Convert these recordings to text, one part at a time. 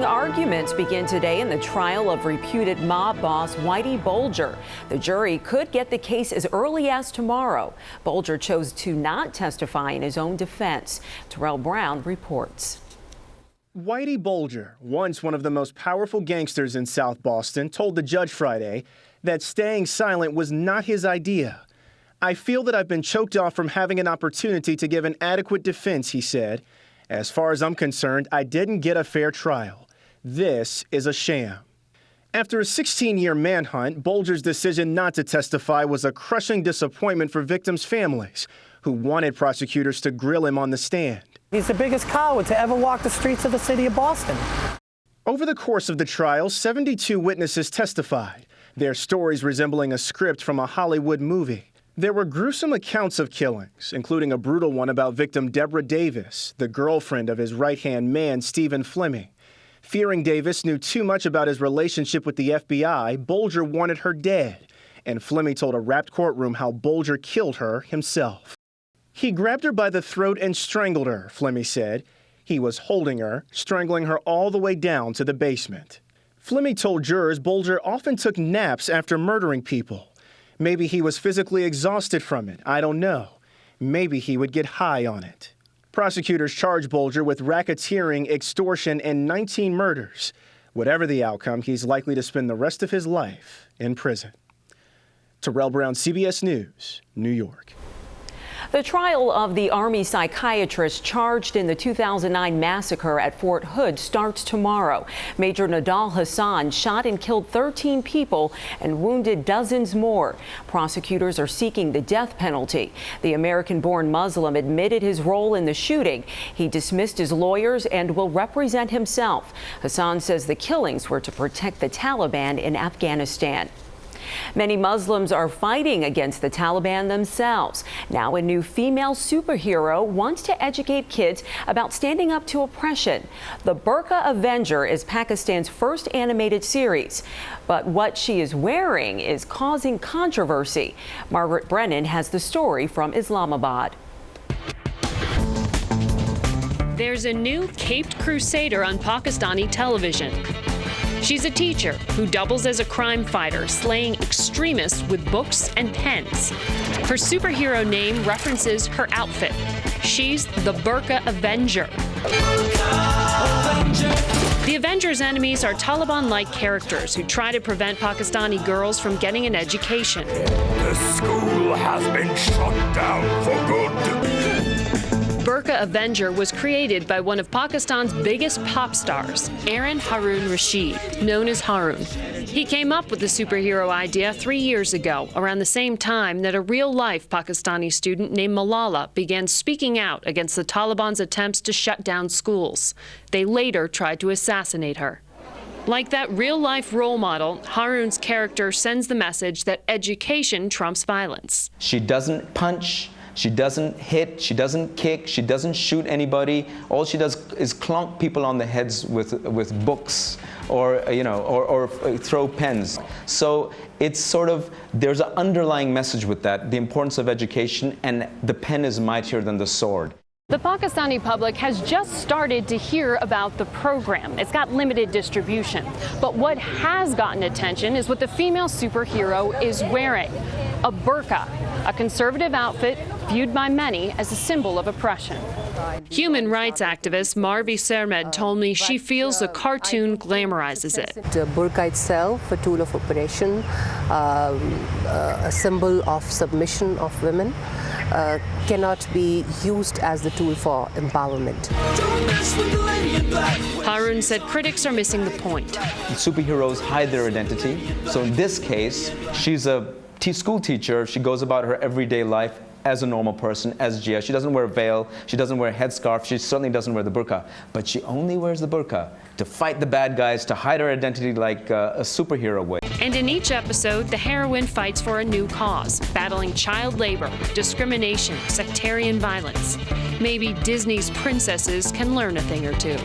Closing arguments begin today in the trial of reputed mob boss Whitey Bulger. The jury could get the case as early as tomorrow. Bulger chose to not testify in his own defense. Terrell Brown reports. Whitey Bulger, once one of the most powerful gangsters in South Boston, told the judge Friday that staying silent was not his idea. "I feel that I've been choked off from having an opportunity to give an adequate defense," he said. "As far as I'm concerned, I didn't get a fair trial. This is a sham." After a 16-year manhunt, Bulger's decision not to testify was a crushing disappointment for victims' families, who wanted prosecutors to grill him on the stand. He's the biggest coward to ever walk the streets of the city of Boston. Over the course of the trial, 72 witnesses testified, their stories resembling a script from a Hollywood movie. There were gruesome accounts of killings, including a brutal one about victim Deborah Davis, the girlfriend of his right-hand man, Stephen Fleming. Fearing Davis knew too much about his relationship with the FBI, Bulger wanted her dead, and Fleming told a wrapped courtroom how Bulger killed her himself. "He grabbed her by the throat and strangled her," Fleming said. "He was holding her, strangling her all the way down to the basement." Fleming told jurors Bulger often took naps after murdering people. Maybe he was physically exhausted from it, I don't know. Maybe he would get high on it. Prosecutors charged Bulger with racketeering, extortion, and 19 murders. Whatever the outcome, he's likely to spend the rest of his life in prison. Terrell Brown, CBS News, New York. The trial of the Army psychiatrist charged in the 2009 massacre at Fort Hood starts tomorrow. Major Nadal Hassan shot and killed 13 people and wounded dozens more. Prosecutors are seeking the death penalty. The American-born Muslim admitted his role in the shooting. He dismissed his lawyers and will represent himself. Hassan says the killings were to protect the Taliban in Afghanistan. Many Muslims are fighting against the Taliban themselves. Now a new female superhero wants to educate kids about standing up to oppression. The Burqa Avenger is Pakistan's first animated series. But what she is wearing is causing controversy. Margaret Brennan has the story from Islamabad. There's a new caped crusader on Pakistani television. She's a teacher who doubles as a crime fighter, slaying extremists with books and pens. Her superhero name references her outfit. She's the Burqa Avenger. The Avenger's enemies are Taliban-like characters who try to prevent Pakistani girls from getting an education. The school has been shut down for good. Burqa Avenger was created by one of Pakistan's biggest pop stars, Aaron Harun Rashid, known as Harun. He came up with the superhero idea 3 years ago, around the same time that a real-life Pakistani student named Malala began speaking out against the Taliban's attempts to shut down schools. They later tried to assassinate her. Like that real-life role model, Harun's character sends the message that education trumps violence. She doesn't punch. She doesn't hit, she doesn't kick, she doesn't shoot anybody. All she does is clonk people on the heads with books or throw pens. So it's sort of, there's an underlying message with that, the importance of education, and the pen is mightier than the sword. The Pakistani public has just started to hear about the program. It's got limited distribution. But what has gotten attention is what the female superhero is wearing, a burqa, a conservative outfit viewed by many as a symbol of oppression. Human rights activist Marvi Sermed told me she feels the cartoon glamorizes it. The burqa itself, a tool of oppression, a symbol of submission of women, cannot be used as the tool for empowerment. Harun said critics are missing the point. Superheroes hide their identity. So in this case, she's a school teacher. She goes about her everyday life as a normal person, as Gia. She doesn't wear a veil. She doesn't wear a headscarf. She certainly doesn't wear the burqa. But she only wears the burqa to fight the bad guys, to hide her identity like a superhero would. And in each episode, the heroine fights for a new cause, battling child labor, discrimination, sectarian violence. Maybe Disney's princesses can learn a thing or two.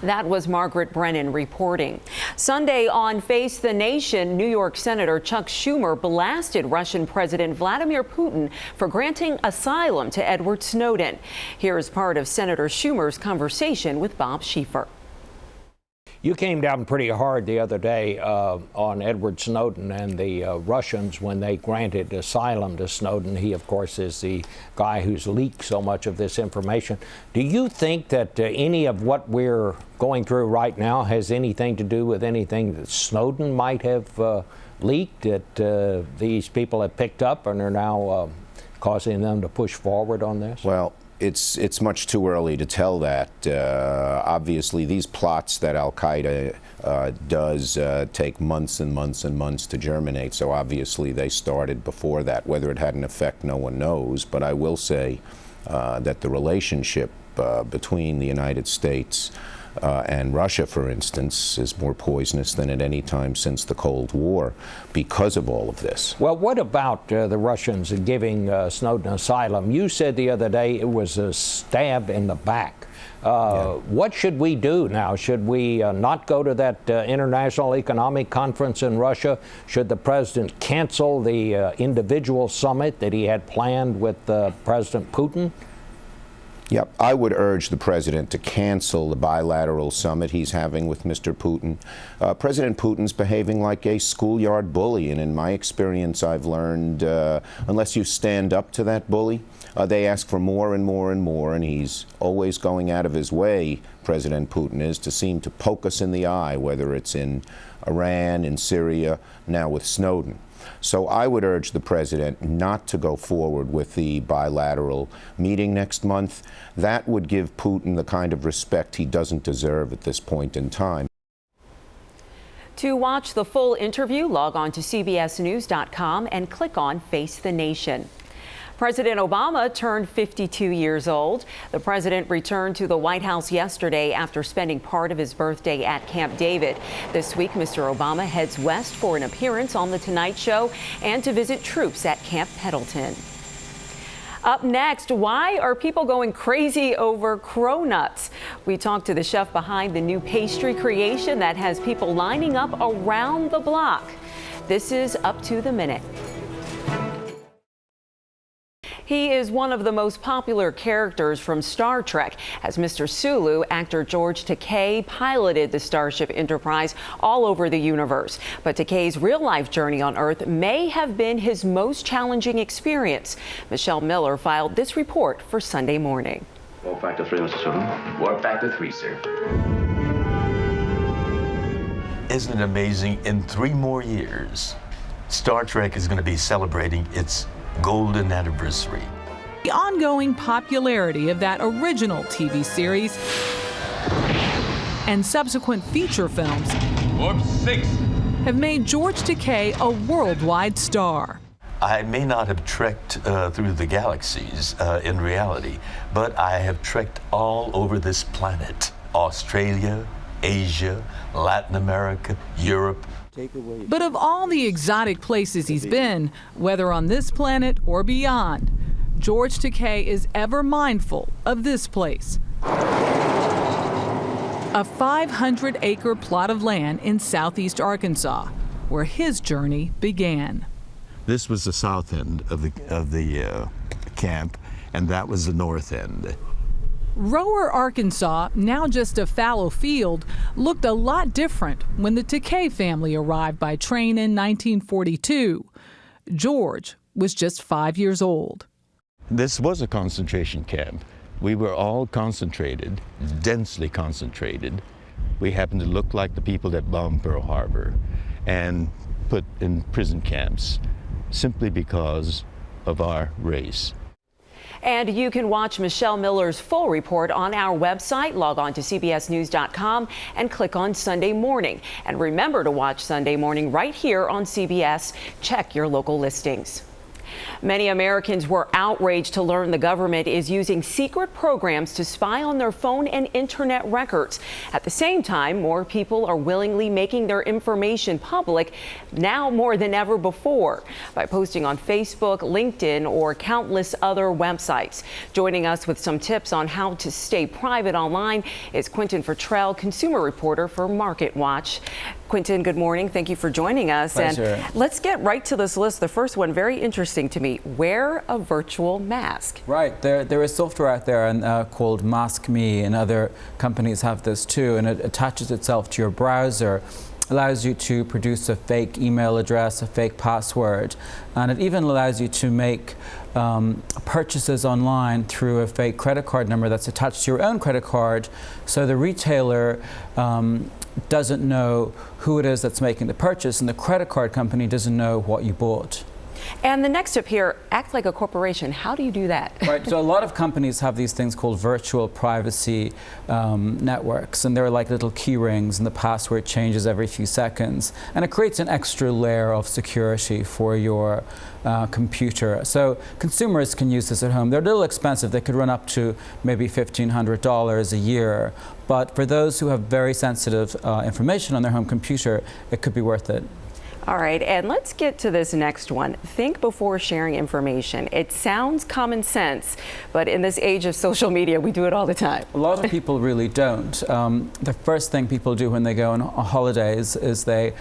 That was Margaret Brennan reporting. Sunday on Face the Nation, New York Senator Chuck Schumer blasted Russian President Vladimir Putin for granting asylum to Edward Snowden. Here is part of Senator Schumer's conversation with Bob Schieffer. You came down pretty hard the other day on Edward Snowden and the Russians when they granted asylum to Snowden. He, of course, is the guy who's leaked so much of this information. Do you think that any of what we're going through right now has anything to do with anything that Snowden might have leaked, that these people have picked up and are now causing them to push forward on this? Well, it's much too early to tell that. Obviously, these plots that al-Qaeda does take months and months and months to germinate, so obviously they started before that. Whether it had an effect, no one knows, but I will say that the relationship between the United States and Russia, for instance, is more poisonous than at any time since the Cold War because of all of this. Well, what about the Russians giving Snowden asylum? You said the other day it was a stab in the back. What should we do now? Should we not go to that International Economic Conference in Russia? Should the president cancel the individual summit that he had planned with President Putin? Yep, I would urge the president to cancel the bilateral summit he's having with Mr. Putin. President Putin's behaving like a schoolyard bully, and in my experience, I've learned unless you stand up to that bully, they ask for more and more and more, and he's always going out of his way, President Putin is, to seem to poke us in the eye, whether it's in Iran, in Syria, now with Snowden. So I would urge the president not to go forward with the bilateral meeting next month. That would give Putin the kind of respect he doesn't deserve at this point in time. To watch the full interview, log on to CBSNews.com and click on Face the Nation. President Obama turned 52 years old. The president returned to the White House yesterday after spending part of his birthday at Camp David. This week, Mr. Obama heads west for an appearance on The Tonight Show and to visit troops at Camp Pendleton. Up next, why are people going crazy over cronuts? We talked to the chef behind the new pastry creation that has people lining up around the block. This is Up to the Minute. He is one of the most popular characters from Star Trek. As Mr. Sulu, actor George Takei piloted the Starship Enterprise all over the universe. But Takei's real-life journey on Earth may have been his most challenging experience. Michelle Miller filed this report for Sunday Morning. Warp factor 3, Mr. Sulu. Warp factor 3, sir. Isn't it amazing? In 3 more years, Star Trek is going to be celebrating its golden anniversary. The ongoing popularity of that original TV series and subsequent feature films Warp 6 have made George Takei a worldwide star. I may not have trekked through the galaxies in reality, but I have trekked all over this planet. Australia, Asia, Latin America, Europe. But of all the exotic places he's been, whether on this planet or beyond, George Takei is ever mindful of this place. A 500-acre plot of land in southeast Arkansas, where his journey began. This was the south end of the camp, and that was the north end. Rower, Arkansas, now just a fallow field, looked a lot different when the Takei family arrived by train in 1942. George was just 5 years old. This was a concentration camp. We were all concentrated, densely concentrated. We happened to look like the people that bombed Pearl Harbor and put in prison camps simply because of our race. And you can watch Michelle Miller's full report on our website. Log on to CBSNews.com and click on Sunday Morning. And remember to watch Sunday Morning right here on CBS. Check your local listings. Many Americans were outraged to learn the government is using secret programs to spy on their phone and internet records. At the same time, more people are willingly making their information public now more than ever before by posting on Facebook, LinkedIn, or countless other websites. Joining us with some tips on how to stay private online is Quentin Fertrell, consumer reporter for Market Watch. Quentin, good morning. Thank you for joining us. Pleasure. And let's get right to this list. The first one, very interesting to me. Wear a virtual mask. Right. There is software out there called Mask Me, and other companies have this too, and it attaches itself to your browser, allows you to produce a fake email address, a fake password, and it even allows you to make purchases online through a fake credit card number that's attached to your own credit card, so the retailer doesn't know who it is that's making the purchase, and the credit card company doesn't know what you bought. And the next tip here, act like a corporation. How do you do that? Right, so a lot of companies have these things called virtual privacy networks, and they're like little key rings, and the password changes every few seconds, and it creates an extra layer of security for your computer. So consumers can use this at home. They're a little expensive. They could run up to maybe $1,500 a year, but for those who have very sensitive information on their home computer, it could be worth it. All right, and let's get to this next one. Think before sharing information. It sounds common sense, but in this age of social media, we do it all the time. A lot of people really don't. The first thing people do when they go on holidays is they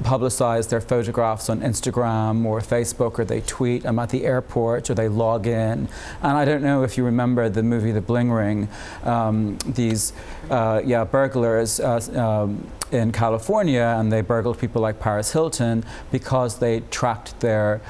publicize their photographs on Instagram or Facebook, or they tweet, "I'm at the airport," or they log in. And I don't know if you remember the movie The Bling Ring. These burglars in California, and they burgled people like Paris Hilton because they tracked their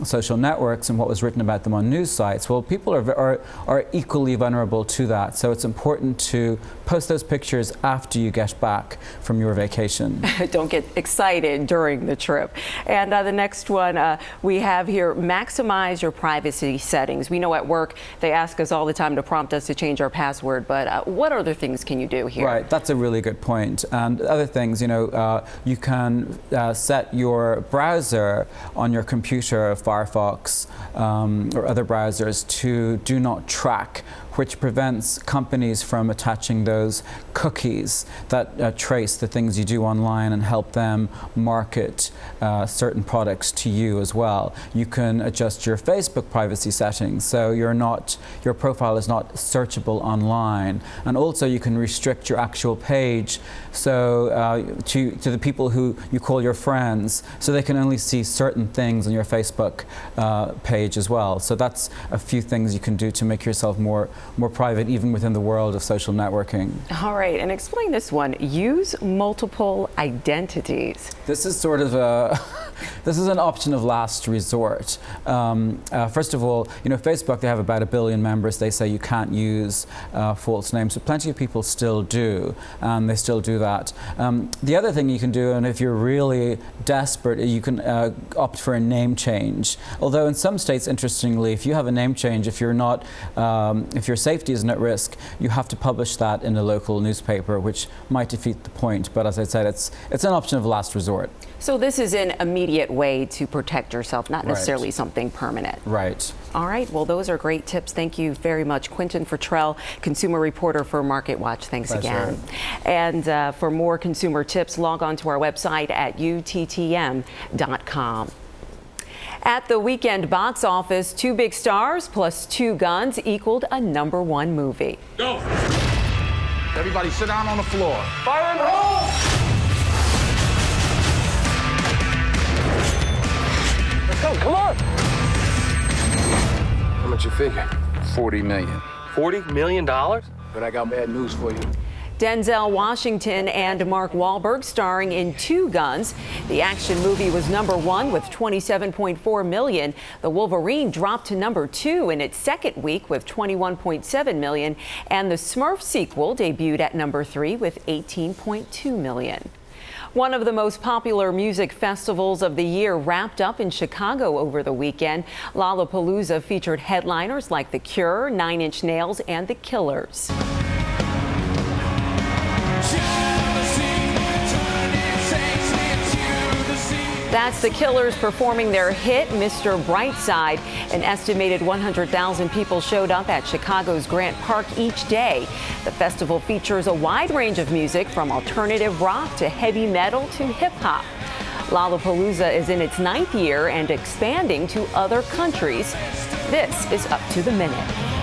social networks and what was written about them on news sites. Well, people are equally vulnerable to that, so it's important to post those pictures after you get back from your vacation. Don't get excited during the trip. And the next one we have here, maximize your privacy settings. We know at work they ask us all the time to prompt us to change our password, but what other things can you do here? Right, that's a really good point. And other things, you can set your browser on your computer, Firefox or other browsers, to do not track, which prevents companies from attaching those cookies that trace the things you do online and help them market certain products to you as well. You can adjust your Facebook privacy settings, so your profile is not searchable online, and also you can restrict your actual page to the people who you call your friends, so they can only see certain things on your Facebook page as well. So that's a few things you can do to make yourself more private, even within the world of social networking. All right, and explain this one. Use multiple identities. This is sort of this is an option of last resort. First of all, Facebook, they have about 1 billion members. They say you can't use false names, but plenty of people still do, and they still do that. The other thing you can do, and if you're really desperate, you can opt for a name change. Although in some states, interestingly, if you have a name change, if your safety isn't at risk, you have to publish that in a local newspaper, which might defeat the point. But as I said, it's an option of last resort. So this is an immediate way to protect yourself, not necessarily Right. something permanent. Right. All right. Well, those are great tips. Thank you very much. Quentin Futrell, consumer reporter for Market Watch. Thanks Pleasure. again. And for more consumer tips, log on to our website at uttm.com. At the weekend box office, 2 big stars plus 2 guns equaled a #1 movie. Go! Everybody sit down on the floor. Fire in the hole! Let's go, come on! How much you figure? 40 million. $40 million? But I got bad news for you. Denzel Washington and Mark Wahlberg starring in 2 Guns. The action movie was #1 with $27.4 million. The Wolverine dropped to #2 in its second week with $21.7 million. And the Smurf sequel debuted at #3 with $18.2 million. One of the most popular music festivals of the year wrapped up in Chicago over the weekend. Lollapalooza featured headliners like The Cure, 9 Inch Nails, and The Killers. That's The Killers performing their hit, Mr. Brightside. An estimated 100,000 people showed up at Chicago's Grant Park each day. The festival features a wide range of music, from alternative rock to heavy metal to hip hop. Lollapalooza is in its 9th year and expanding to other countries. This is Up to the Minute.